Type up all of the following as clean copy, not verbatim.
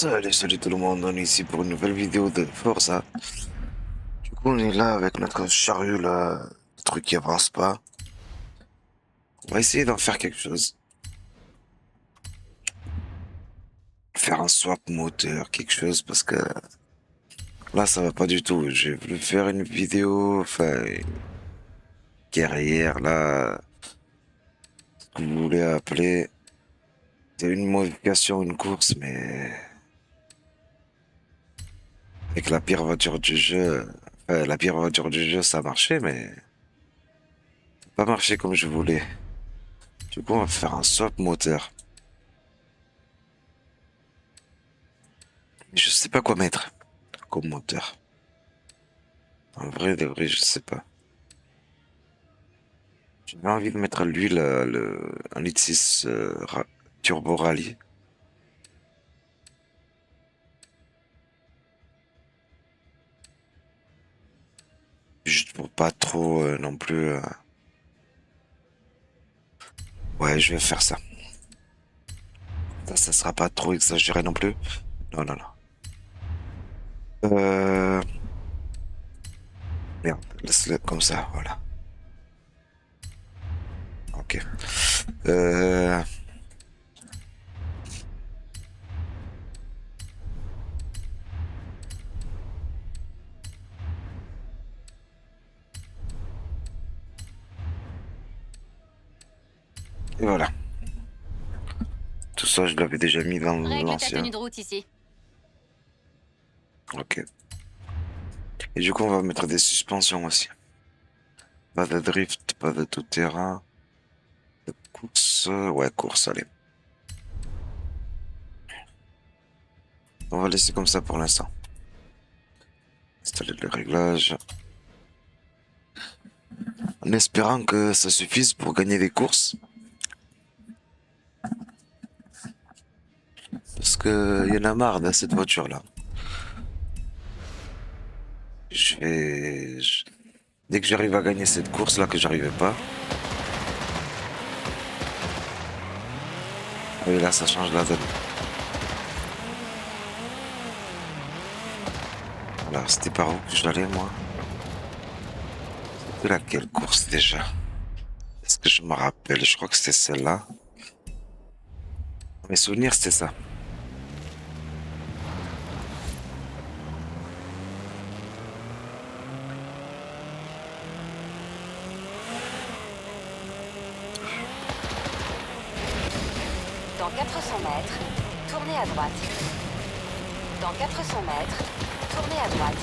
Salut tout le monde, on est ici pour une nouvelle vidéo de Forza. Du coup, on est là avec notre chariot là, le truc qui avance pas. On va essayer d'en faire quelque chose. Faire un swap moteur, quelque chose, parce que là, ça va pas du tout. J'ai voulu faire une vidéo, enfin, une guerrière là, ce que vous voulez appeler. C'est une modification, une course, mais avec la pire voiture du jeu. Enfin, la pire voiture du jeu, ça marchait, mais pas marché comme je voulais. Du coup, on va faire un swap moteur. Je sais pas quoi mettre comme moteur. En vrai, de vrai, je sais pas. J'avais envie de mettre l'huile, un litre 6 Turbo Rally. Juste pour pas trop non plus. Ouais, je vais faire ça. Ça sera pas trop exagéré non plus. Non, non, non. Euh... Merde, laisse-le comme ça, voilà. Ok. Euh... Et voilà. Tout ça, je l'avais déjà mis dans Règle ta tenue l'ancien. de route ici. Ok. Et du coup, on va mettre des suspensions aussi. Pas de drift, pas de tout terrain. De course, ouais, course, allez. On va laisser comme ça pour l'instant. Installer le réglage. En espérant que ça suffise pour gagner des courses. Parce que y en a marre de cette voiture-là. Je vais... je- Dès que j'arrive à gagner cette course-là que j'arrivais pas. Et là, ça change la donne. Alors, c'était par où que j'allais, moi? C'était laquelle course déjà? Est-ce que je me rappelle? Je crois que c'était celle-là. Mes souvenirs, c'était ça. Dans 400 mètres, tournez à droite. Dans 400 mètres, tournez à droite.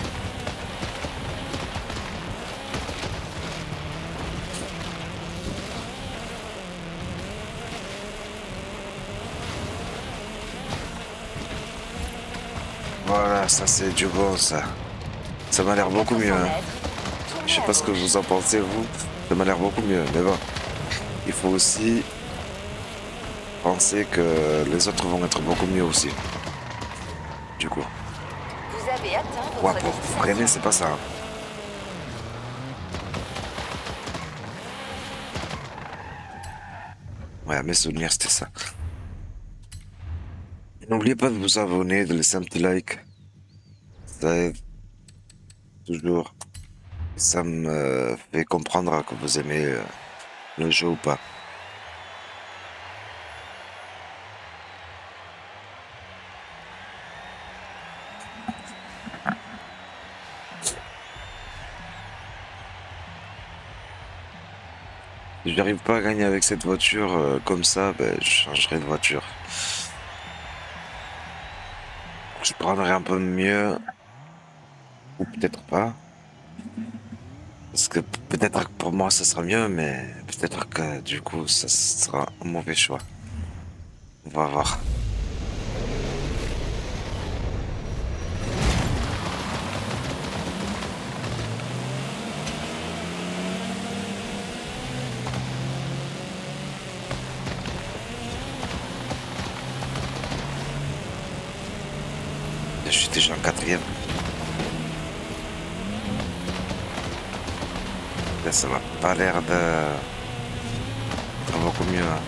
Voilà, ça c'est du bon, ça. Ça m'a l'air Dans beaucoup 400 mieux, hein. mètres, Je tournez sais à pas ce que gauche. vous en pensez, vous. Ça m'a l'air beaucoup mieux, mais bon. Il faut aussi penser que les autres vont être beaucoup mieux aussi. Du coup. Vous avez atteint Ouais, votre pour freiner, destination. c'est pas ça, hein. Ouais, mes souvenirs, c'était ça. N'oubliez pas de vous abonner, de laisser un petit like. Ça aide toujours. Ça me fait comprendre que vous aimez le jeu ou pas. Si j'arrive pas à gagner avec cette voiture comme ça, ben, je changerai de voiture. Je prendrai un peu mieux, ou peut-être pas. Parce que peut-être que pour moi ça sera mieux, mais peut-être que du coup ça sera un mauvais choix. On va voir. Je suis déjà en quatrième. Là, ça m'a pas l'air de... beaucoup mieux, hein.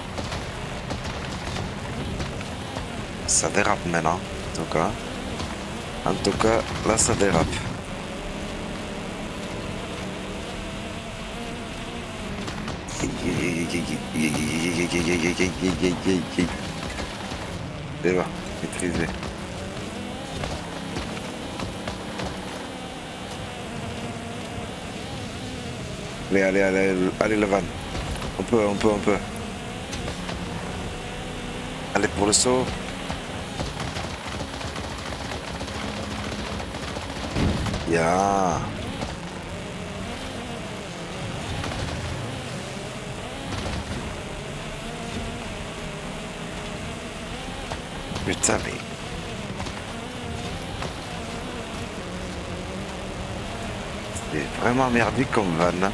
Ça dérape maintenant. tout cas. En tout cas, là, ça dérape. C'est bon, maîtrisé. Allez, allez, allez, allez, le van. On peut, on peut, on peut. Allez pour le saut. Bien. Putain, mais... C'est vraiment merdique comme van. Hein.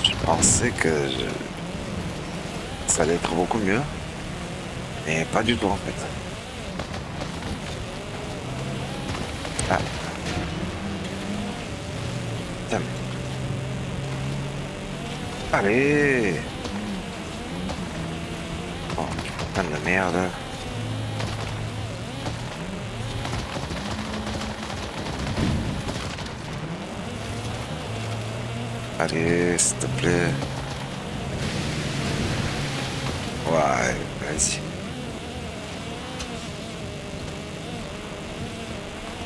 Je pensais que ça allait être beaucoup mieux. Mais pas du tout en fait. Ah, putain, mais... Allez. Oh, putain de merde. Allez, s'il te plaît. Ouais, vas-y.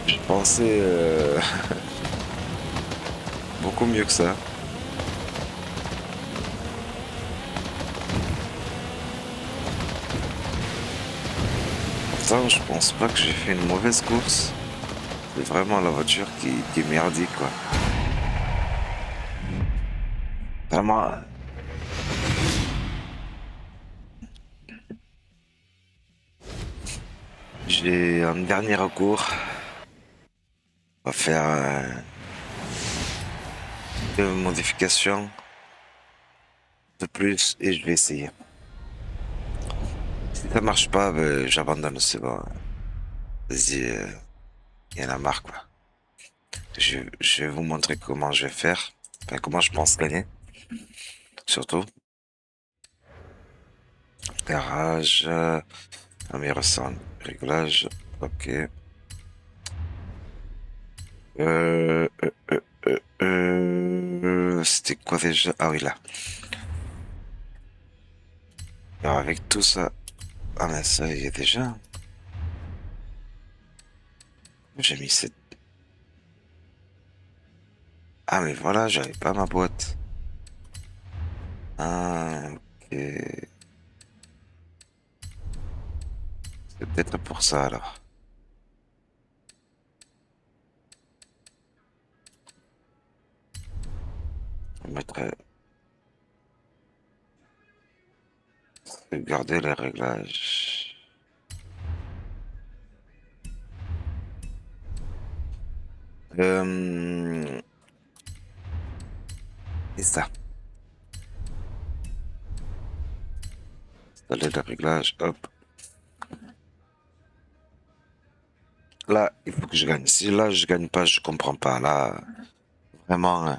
Je pensais beaucoup mieux que ça. Pourtant, je pense pas que j'ai fait une mauvaise course. C'est vraiment la voiture qui est merdique, quoi. Vraiment. J'ai un dernier recours. On va faire deux modifications de plus et je vais essayer. Si ça marche pas, ben, j'abandonne, c'est bon. Vas-y, y en a marre, quoi. Je vais vous montrer comment je vais faire. Enfin, comment je pense gagner. Surtout. Garage. Amir sans réglage. Ok. Euh, euh, C'était quoi déjà? Ah oui, là. Alors, avec tout ça. Ah, mais ça, il y a déjà. J'ai mis cette. Ah, mais voilà, j'avais pas ma boîte. Ah, ok. C'est peut-être pour ça alors. On mettrait. Garder les réglages. Et ça. Installer les réglages. Hop. Là, il faut que je gagne. Si là, je gagne pas, je comprends pas. Là, vraiment,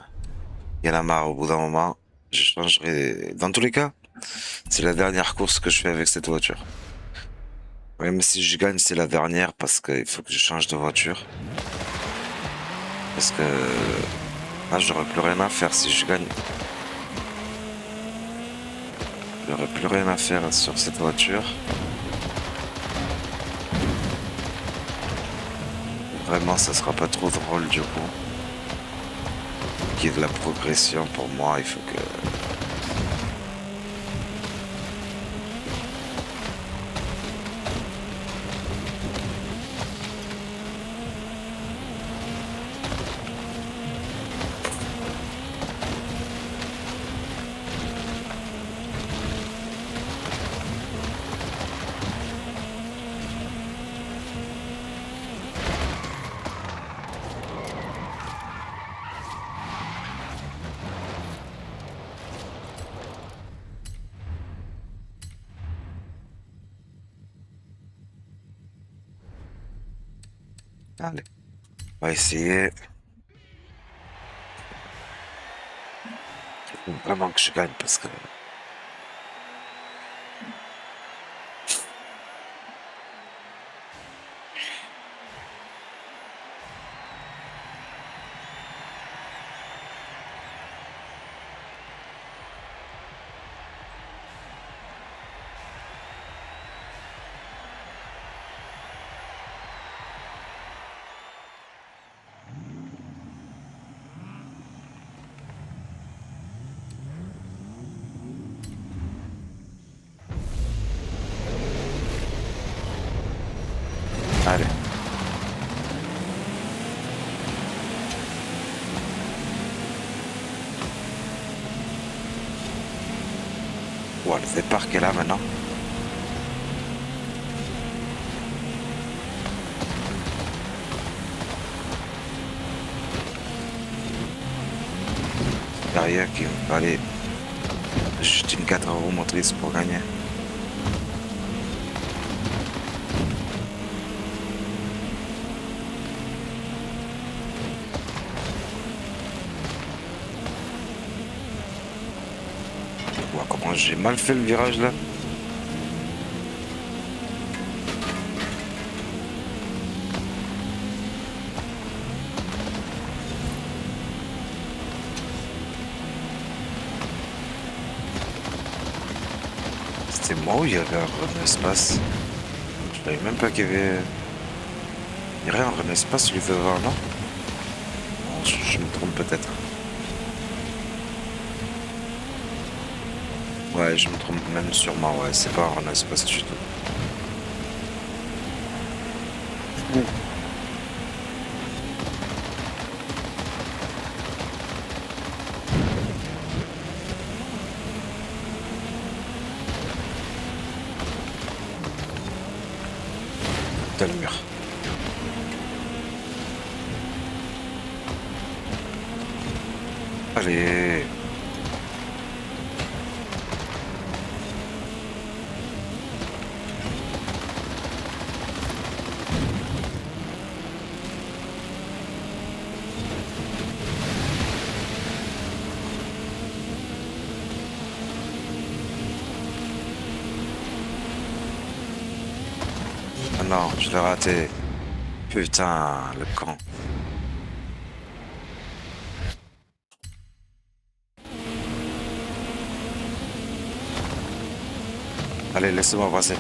il y en a marre au bout d'un moment. Je changerai. Dans tous les cas, c'est la dernière course que je fais avec cette voiture. Même si je gagne, c'est la dernière parce qu'il faut que je change de voiture. Parce que là, j'aurais plus rien à faire si je gagne. J'aurais plus rien à faire sur cette voiture. Vraiment, ça sera pas trop drôle du coup. Qu'il y ait de la progression pour moi, il faut que. Allez, on va essayer. Il faut vraiment que je gagne parce que. Bon, le départ qu'elle a maintenant. Derrière qu'il me fallait juste une 4 roues motrices pour gagner. Tu vois comment j'ai mal fait le virage là. C'était moi où il y avait un espace. Je savais même pas qu'il y avait. Il y aurait un espace celui devant, non? Bon, je me trompe peut-être. Ouais, je me trompe même sûrement, ouais, c'est pas un espace du tout. T'as le mur. Allez. Ah non, je l'ai raté. Putain, le camp. Allez, laissez-moi passer.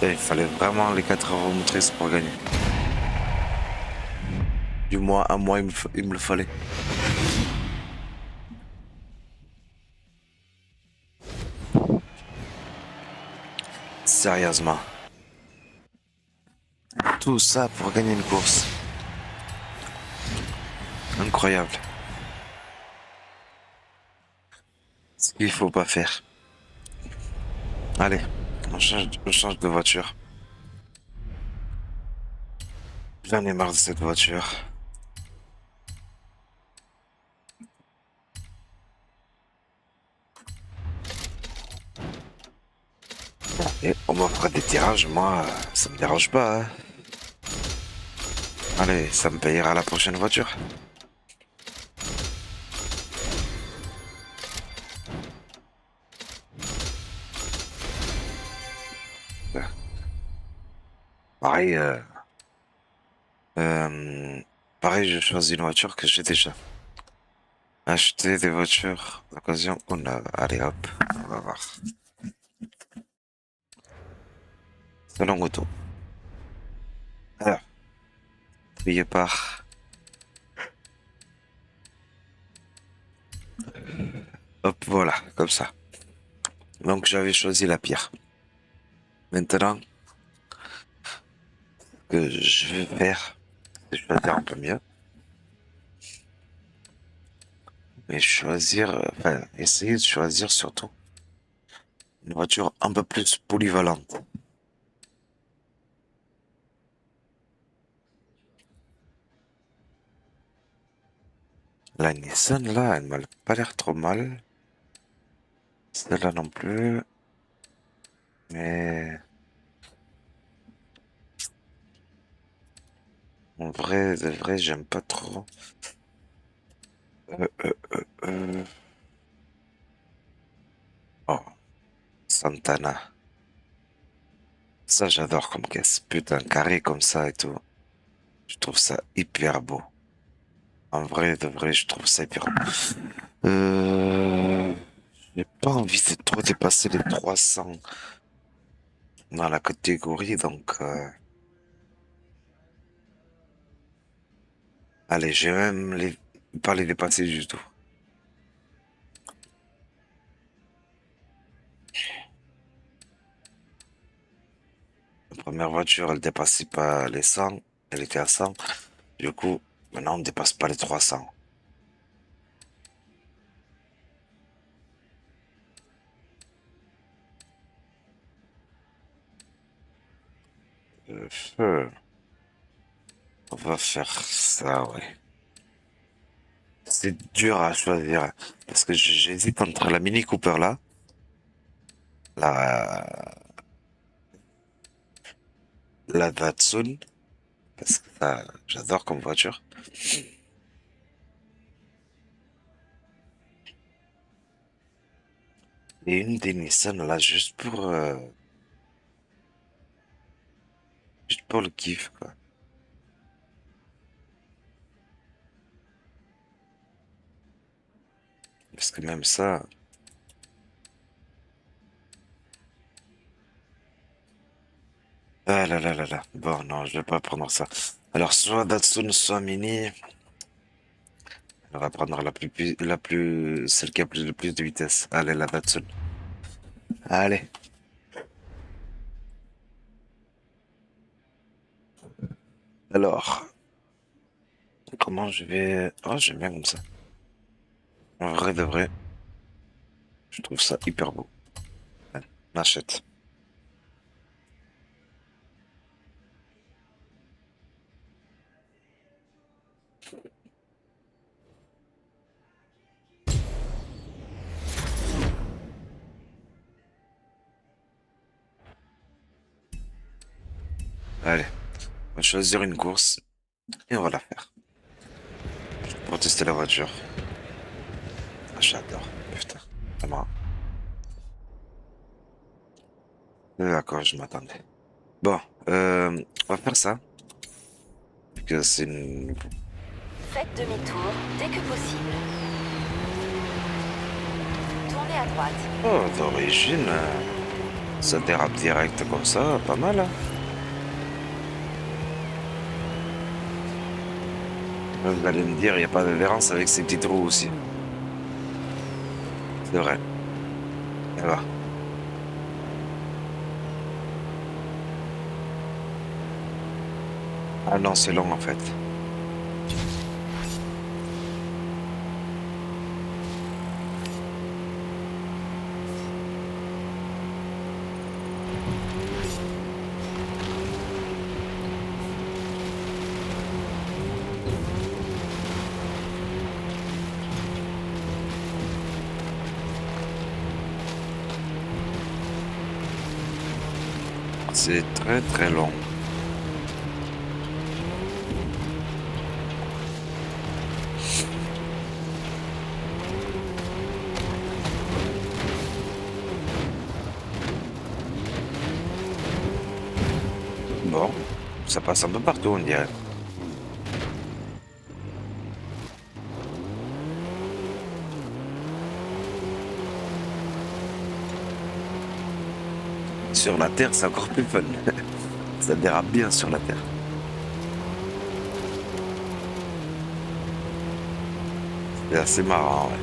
Et il fallait vraiment les 4 roues motrices pour gagner. Du moins, à moi, il me le fallait. Sérieusement. Tout ça pour gagner une course. Incroyable. Ce qu'il faut pas faire. Allez, on change de voiture. J'en ai marre de cette voiture. Et on m'offre des tirages, moi, ça me dérange pas, hein. Allez, ça me payera la prochaine voiture. Pareil, euh, pareil, je choisis une voiture que j'ai déjà. Acheter des voitures d'occasion qu'on a. Allez hop, on va voir. Salon auto. Alors, payé par. Hop, voilà, comme ça. Donc j'avais choisi la pire. Maintenant, ce que je vais faire, c'est choisir un peu mieux. Mais choisir, enfin, essayer de choisir surtout une voiture un peu plus polyvalente. La Nissan, là, elle m'a pas l'air trop mal. Celle-là non plus. Mais en vrai, de vrai, j'aime pas trop. Euh, euh, euh. Oh, Santana. Ça, j'adore comme caisse. Putain, carré comme ça et tout. Je trouve ça hyper beau. En vrai, de vrai, je trouve ça hyper beau. Euh... J'ai pas envie de trop dépasser les 300 dans la catégorie, donc allez, j'ai même pas les dépasser du tout. La première voiture, elle dépassait pas les 100. Elle était à 100. Du coup, maintenant on ne dépasse pas les 300. Euh, on va faire ça, ouais. C'est dur à choisir. Parce que j'hésite entre la Mini Cooper là, la, la Datsun, parce que ça, j'adore comme voiture. Et une des Nissan là, juste pour le kiff, quoi. Parce que même ça, ah là là là là. Bon, non, je vais pas prendre ça. Alors, soit Datsun, soit Mini. On va prendre celle qui a le plus de vitesse. Allez, la Datsun. Allez. Alors, comment je vais... Oh, j'aime bien comme ça. En vrai de vrai, je trouve ça hyper beau. Allez, on achète. Allez, on va choisir une course et on va la faire. Pour tester la voiture. Ah, j'adore. Putain. Vraiment. D'accord, je m'attendais. Bon, on va faire ça. Parce que c'est une... Faites demi-tour dès que possible. Tournez à droite. Oh, d'origine, ça dérape direct comme ça, pas mal, hein. Vous allez me dire, il n'y a pas d'adhérence avec ces petites roues aussi. C'est vrai. Et va. Ah non, c'est long en fait. C'est très très long. Bon, ça passe un peu partout, on dirait. Sur la terre, c'est encore plus fun. Ça dérape bien sur la terre. C'est assez marrant, ouais.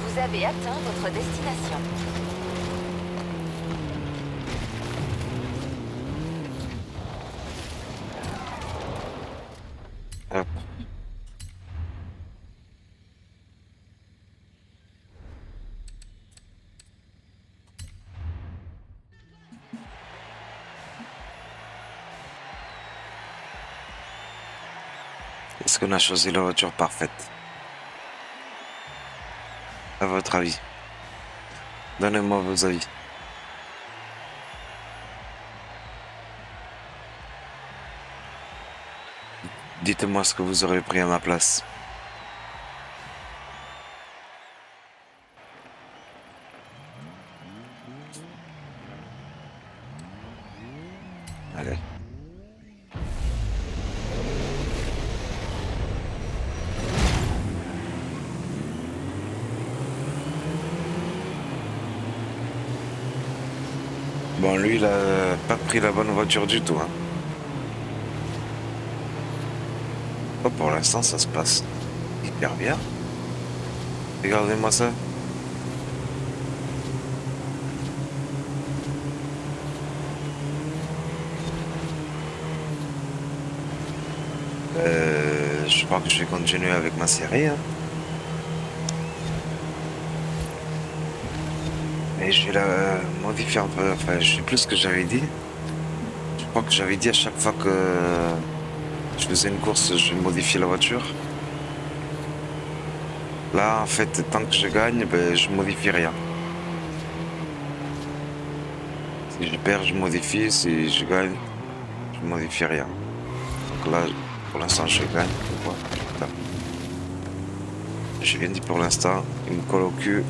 Vous avez atteint votre destination. Hop. Est-ce qu'on a choisi la voiture parfaite? À votre avis? Donnez-moi vos avis. Dites-moi ce que vous aurez pris à ma place. Allez. Bon, lui, il a pas pris la bonne voiture du tout, hein. Oh, pour l'instant, ça se passe hyper bien. Regardez-moi ça. Je crois que je vais continuer avec ma série, hein. Mais je vais la modifier un peu. Enfin, je sais plus ce que j'avais dit. Je crois que j'avais dit à chaque fois que je faisais une course, je vais modifier la voiture. Là, en fait, tant que je gagne, ben, je modifie rien. Si je perds, je modifie. Si je gagne, je modifie rien. Donc là, pour l'instant, je gagne. Voilà. Putain. J'ai bien dit pour l'instant. Il me colle au cul.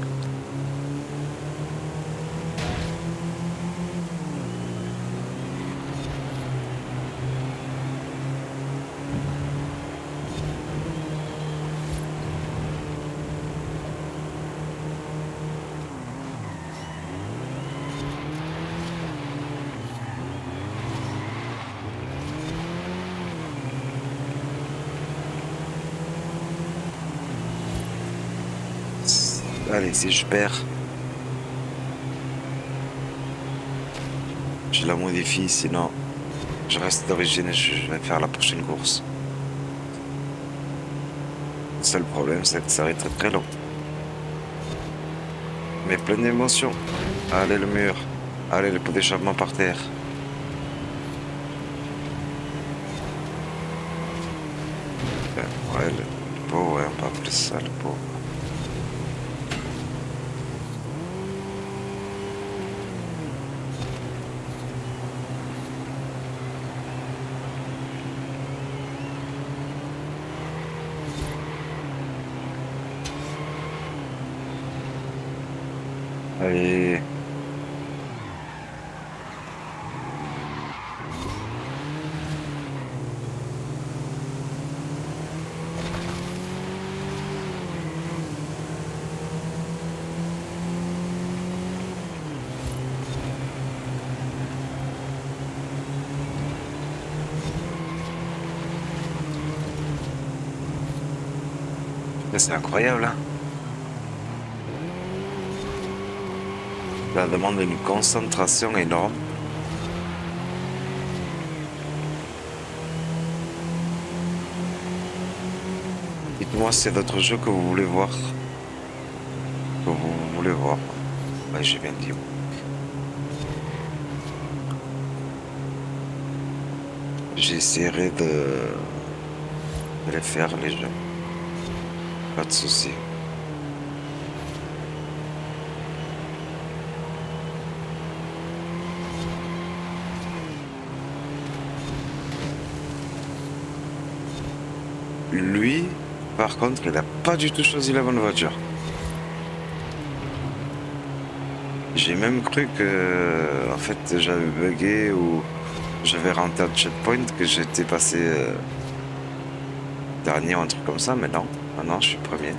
Allez, si je perds, je la modifie. Sinon, je reste d'origine et je vais faire la prochaine course. Le seul problème, c'est que ça va être très long. Mais plein d'émotions. Allez, le mur. Allez, le pot d'échappement par terre. Ouais, le pot, ouais, on va appeler ça le pot. Allez. C'est incroyable, hein. Ça demande une concentration énorme. Dites-moi si c'est d'autres jeux que vous voulez voir. Que vous voulez voir. Ouais, j'ai bien dit. J'essaierai de les faire, les jeux. Pas de souci. Lui, par contre, il a pas du tout choisi la bonne voiture. J'ai même cru que, en fait, j'avais bugué ou j'avais renté un checkpoint, que j'étais passé dernier ou un truc comme ça, mais non. Ah non, je suis premier.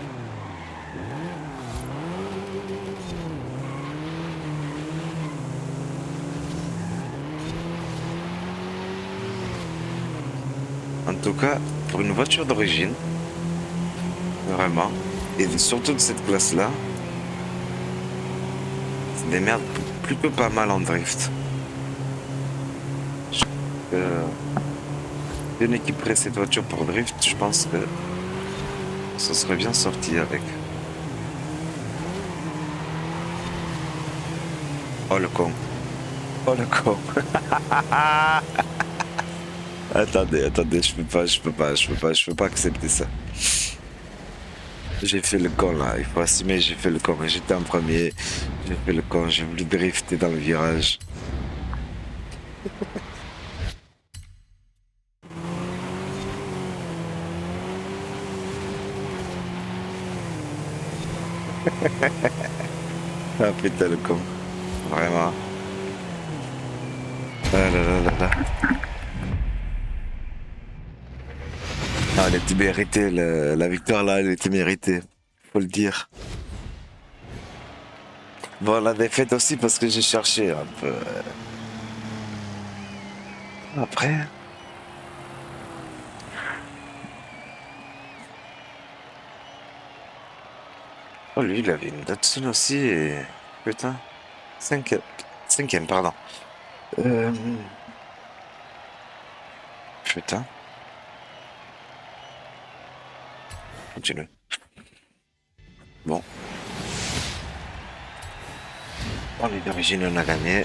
En tout cas, pour une voiture d'origine, vraiment, et surtout de cette classe-là, c'est des merdes plutôt pas mal en drift. Si on équiperait cette voiture pour drift, je pense que ça serait bien sorti avec. Oh le con. Oh le con. Attendez, je peux pas accepter ça. J'ai fait le con là, il faut assumer, j'ai fait le con. J'étais en premier, j'ai fait le con, j'ai voulu drifter dans le virage. Ah putain le con, vraiment. Ah là là là là. Ah, elle était méritée, la victoire là, elle était méritée, faut le dire. Bon, la défaite aussi parce que j'ai cherché un peu. Après, Oh, lui, il avait une Datsun aussi et... Putain. Cinquième. Cinquième, pardon. Euh... Putain. Continue. Bon. On est d'origine, on a gagné.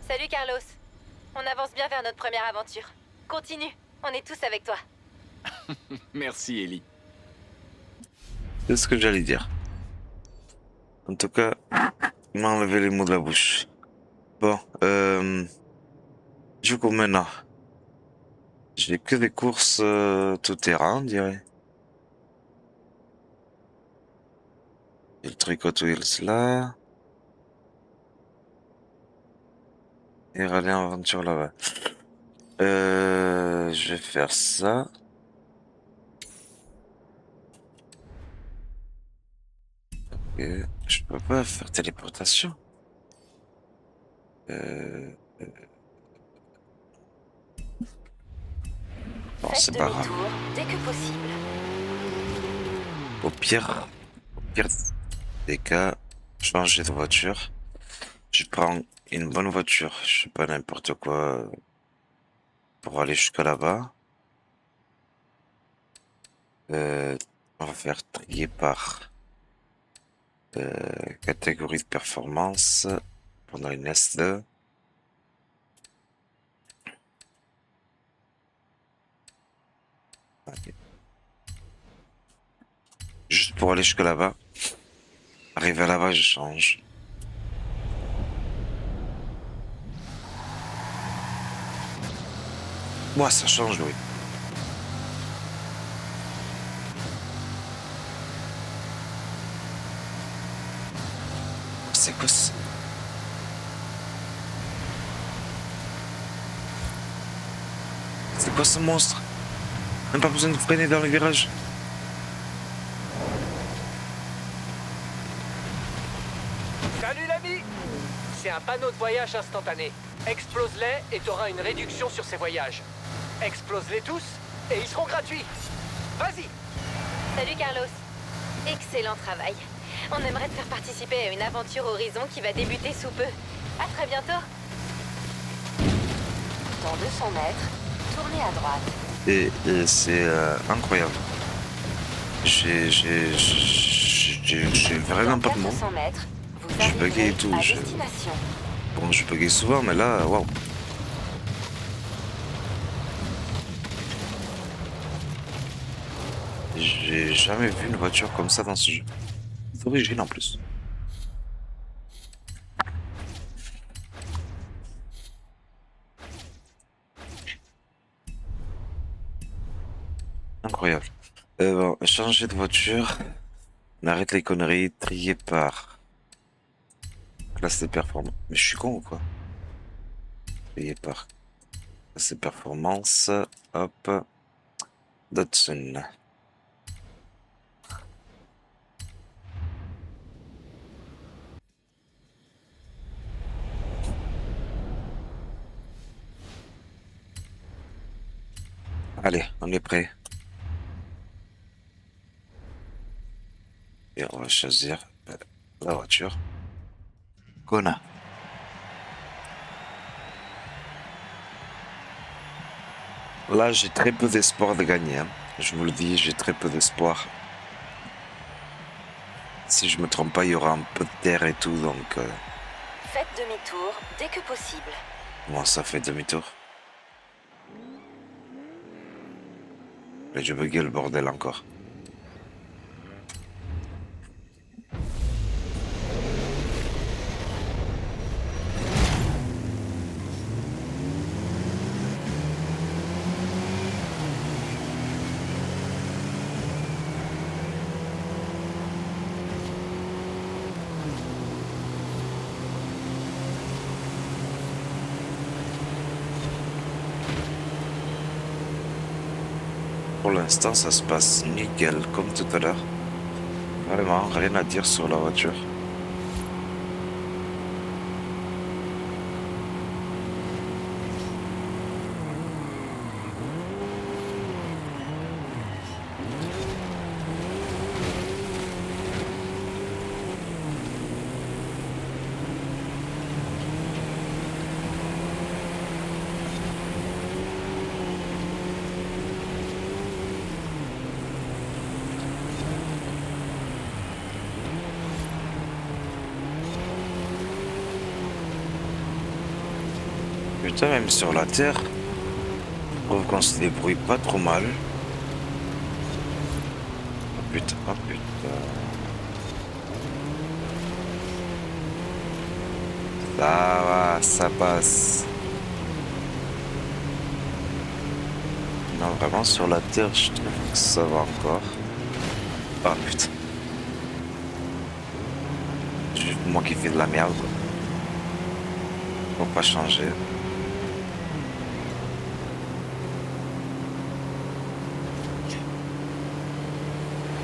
Salut Carlos. On avance bien vers notre première aventure. Continue, on est tous avec toi. Merci, Ellie. C'est ce que j'allais dire. En tout cas, il m'a enlevé les mots de la bouche. Bon, du coup, maintenant, j'ai que des courses tout terrain, on dirait. J'ai le truc Hot Wheels là. Et rallye en aventure là-bas. Je vais faire ça. Et je peux pas faire téléportation. Euh... Bon, Faites c'est pas grave. demi-tour dès que possible. Au pire des cas, changer de voiture. Je prends une bonne voiture, je sais pas n'importe quoi, pour aller jusqu'à là-bas. Euh, on va faire trier par catégorie de performance pendant une S2. Allez. Juste pour aller jusque là-bas. Arrivé là-bas, je change. Moi, ça change, oui. C'est quoi ce... C'est quoi ce monstre? Même pas besoin de freiner dans le virage. Salut l'ami! C'est un panneau de voyage instantané. Explose-les et t'auras une réduction sur ces voyages. Explose-les tous et ils seront gratuits. Vas-y! Salut Carlos. Excellent travail. On aimerait te faire participer à une aventure Horizon qui va débuter sous peu. À très bientôt. Dans 200 mètres, tournez à droite. Et c'est incroyable. J'ai vraiment pas de mots. 400 mètres, vous Je buguais arriverez et tout, à je- destination. Bon, je buguais souvent, mais là, waouh. J'ai jamais vu une voiture comme ça dans ce jeu. D'origine en plus. Incroyable. Bon, changer de voiture. On arrête les conneries. Trier par classe de performance. Mais je suis con ou quoi? Trier par classe de performance. Hop. Datsun. Allez, on est prêt. Et on va choisir la voiture. Kona. Là, j'ai très peu d'espoir de gagner, hein. Je vous le dis, j'ai très peu d'espoir. Si je me trompe pas, il y aura un peu de terre et tout, donc... Faites demi-tour dès que possible. Bon, ça fait demi-tour. Mais j'ai bugué le bordel encore. Pour l'instant, ça se passe nickel, comme tout à l'heure. Vraiment, rien à dire sur la voiture. putain, même sur la terre, je trouve qu'on se débrouille pas trop mal. Oh putain, oh putain. Ça va, ça passe. Non, vraiment, sur la terre, je trouve que ça va encore. Ah putain. C'est juste moi qui fais de la merde, quoi. Faut pas changer.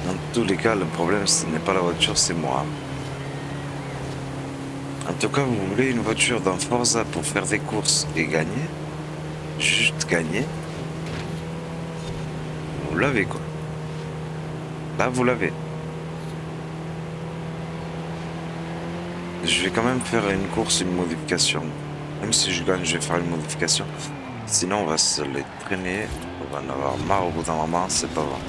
Dans tous les cas, le problème, ce n'est pas la voiture, c'est moi. En tout cas, vous voulez une voiture dans Forza pour faire des courses et gagner? Juste gagner? Vous l'avez, quoi. Là, vous l'avez. Je vais quand même faire une course, une modification. Même si je gagne, je vais faire une modification. Sinon, on va se les traîner. On va en avoir marre au bout d'un moment, c'est pas bon.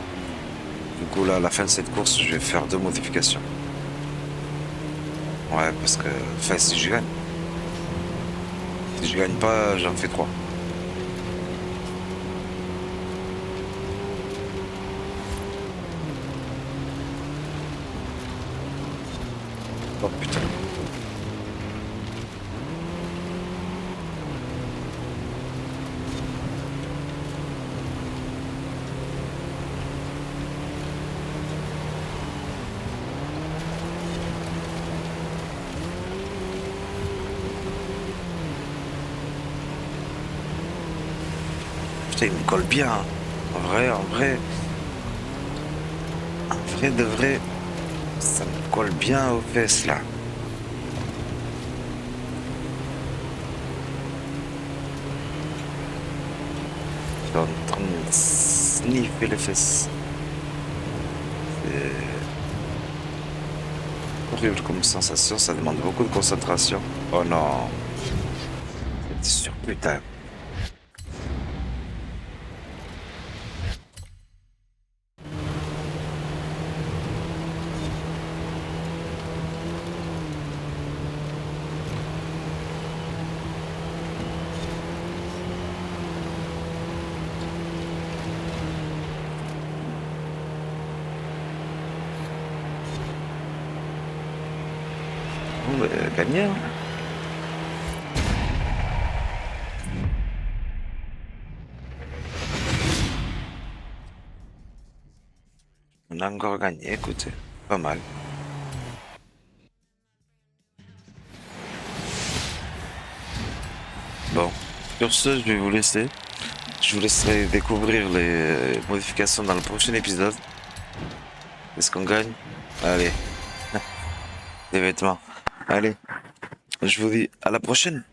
Du coup, là, à la fin de cette course, je vais faire 2 modifications. Ouais, parce que... Enfin, si je gagne. Si je gagne pas, j'en fais 3. Oh putain. Putain, il me colle bien. En vrai, de vrai, ça me colle bien aux fesses là. Je suis en train de sniffer les fesses. C'est horrible comme sensation, ça demande beaucoup de concentration. Oh non. C'est sûr, putain. Bon, bah, gagné, hein. On a encore gagné, écoutez, pas mal. Bon, sur ce, je vais vous laisser. Je vous laisserai découvrir les modifications dans le prochain épisode. Est-ce qu'on gagne? Allez, des vêtements. Allez, je vous dis à la prochaine.